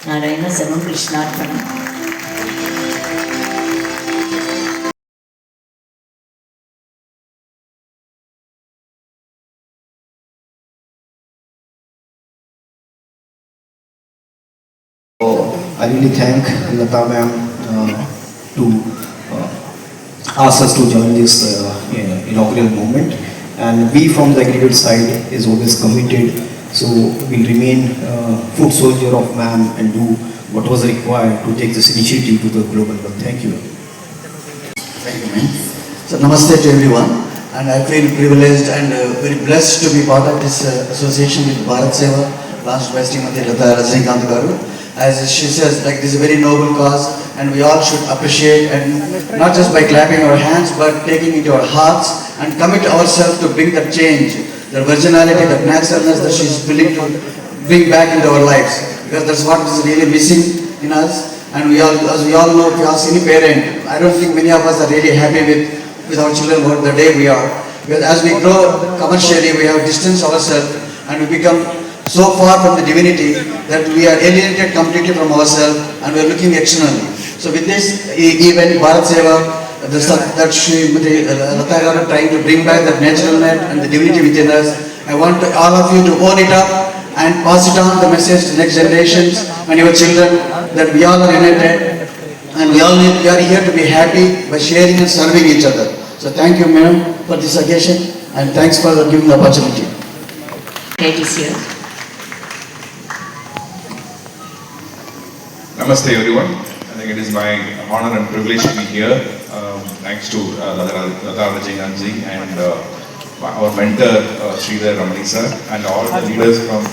Narayana Samam Krishnarpanam. I really thank Lata ma'am to ask us to join this inaugural movement. And we from the aggregate side is always committed. So we'll remain foot soldier of ma'am and do what was required to take this initiative to the global level. Thank you. Thank you, ma'am. So namaste to everyone. And I feel privileged and very blessed to be part of this association with Bharat Seva, launched by Srimati Lata Rajnikant Garu. As she says, like this is a very noble cause and we all should appreciate, and not just by clapping our hands but taking into our hearts and commit ourselves to bring that change, the virginality, that naturalness that she is willing to bring back into our lives, because that's what is really missing in us. And we all, as we all know, if you ask any parent, I don't think many of us are really happy with our children what the day we are, because as we grow commercially we have distanced ourselves and we become so far from the divinity that we are alienated completely from ourselves and we are looking externally. So with this event, Bharat Seva, that Srimati Lata Garu trying to bring back that natural net and the divinity within us, I want all of you to own it up and pass it on the message to next generations and your children that we all are united and we are here to be happy by sharing and serving each other. So thank you, madam, for this occasion and thanks for giving the opportunity. Ladies here. Namaste everyone. I think it is my honor and privilege to be here. Thanks to Lata Rajnikant and our mentor Sridhar Ramani sir and all the leaders from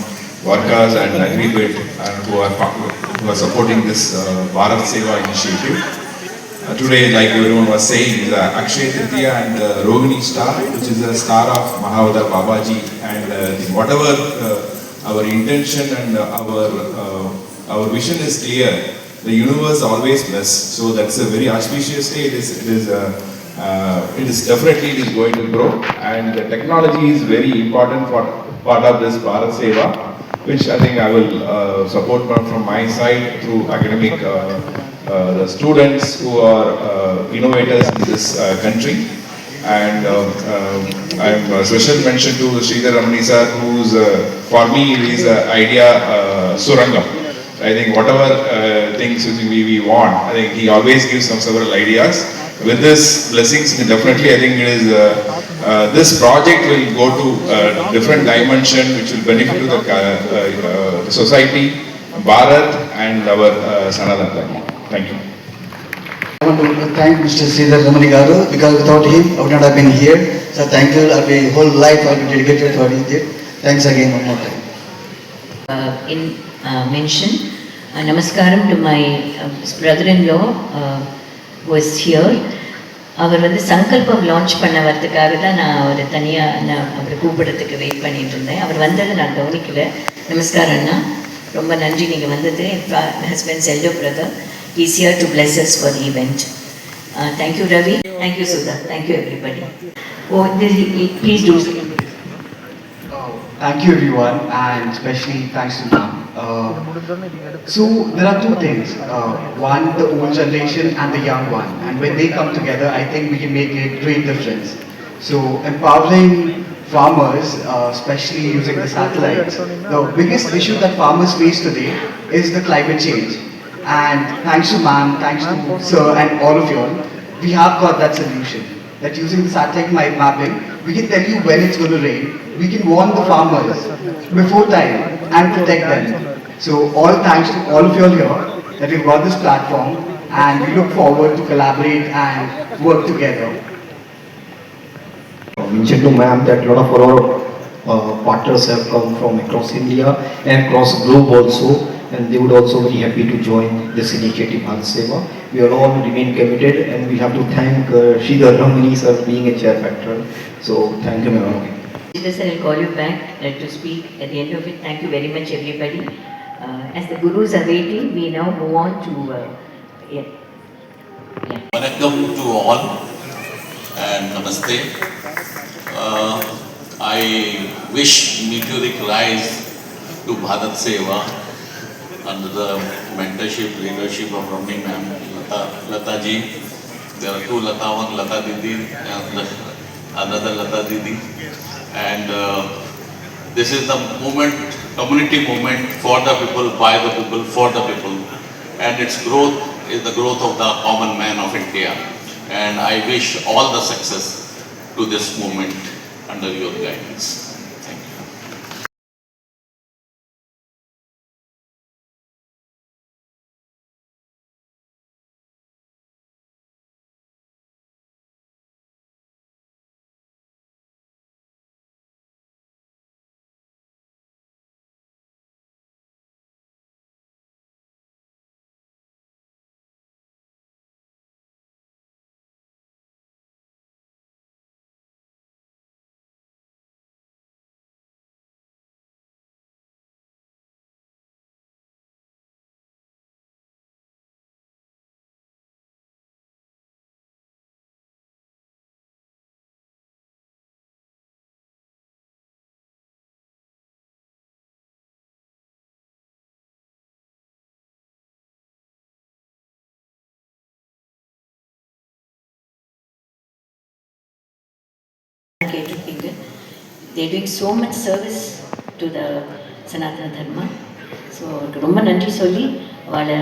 Varkas and Agribit who are supporting this Bharat Seva initiative. Today, like everyone was saying, is Akshay Tritiya and Rohini star, which is a star of Mahavadar Babaji, and whatever our intention and our vision is clear. The universe always bless. So that's a very auspicious day. It is definitely going to grow, and the technology is very important for part of this Bharat Seva, which I think I will support from my side through academic the students who are innovators in this country. And I'm a special mention to Sridhar Ramani sir, who's for me is idea Surangam. I think whatever things we want, I think he always gives some several ideas. With this blessings, definitely I think it is this project will go to different dimension, which will benefit to the society, Bharat, and our Sanatana. Thank you. I want to thank Mr. Sridhar Ramani Garu, because without him I would not have been here. So thank you. I'll be whole life I'll be dedicated to what he did. Thanks again one more time. Mention Namaskaram to my brother-in-law who is here. அவர் வந்து சங்கல்பம் launch பண்ண வரதுக்காக தான் நான் அவர் தனியாக நான் அவரை கூப்பிடுறதுக்கு wait பண்ணிட்டு இருந்தேன். அவர் வந்தது நான் கவனிக்கல. நமஸ்காரம் அண்ணா, ரொம்ப நன்றி நீங்கள் வந்தது. Husband's elder brother is here to bless us for the event. Thank you Ravi, thank you Sudha, thank you everybody. Please do. Thank you everyone, and especially thanks to ma'am. So there are two things, one the old generation and the young one, and when they come together I think we can make a great difference. So empowering farmers, especially using the satellites, the biggest issue that farmers face today is the climate change, and thanks to ma'am, thanks to sir and all of you all, we have got that solution, that using the satellite mapping we can tell you when it's going to rain, we can warn the farmers before time and protect them. So all thanks to all of you all here that we've got this platform, and we look forward to collaborate and work together. Mention to ma'am that a lot of our partners have come from across India and across globe also, and they would also be happy to join this initiative Bharat Seva. We are all remain committed, and we have to thank Sridhar Ramani sir being a chair patron. So thank you, ma'am. Sir, I'll call you back to speak at the end of it. Thank you very much, everybody. As the gurus are waiting, we now move on to Welcome to all and namaste. I wish meteoric rise to Bharat Seva under the mentorship, leadership of Ramni ma'am, Lata ji. There are two Lata, one Lata Didi and another Lata Didi. And this is the movement, community movement for the people, by the people, for the people. And its growth is the growth of the common man of India. And I wish all the success to this movement under your guidance. Thank you. கேட்டிருப்பீங்க. They doing so much service to the Sanatana Dharma. So அவருக்கு ரொம்ப நன்றி சொல்லி அவளை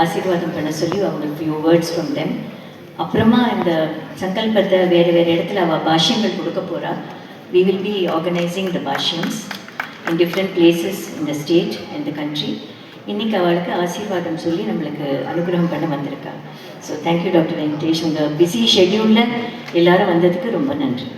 ஆசீர்வாதம் பண்ண சொல்லி அவங்களுக்கு few words from them. அப்புறமா இந்த சங்கல்பத்தை வேறு வேறு இடத்துல அவள் பாஷ்யங்கள் கொடுக்க போகிறா. We will be organizing the பாஷ்யம்ஸ் in different places in the state and the country. இன்னைக்கு அவளுக்கு ஆசீர்வாதம் சொல்லி நம்மளுக்கு அனுகிரகம் பண்ண வந்திருக்கா. So thank you doctor Venkatesh. உங்கள் பிஸி ஷெட்யூலில் எல்லாரும் வந்ததுக்கு ரொம்ப நன்றி.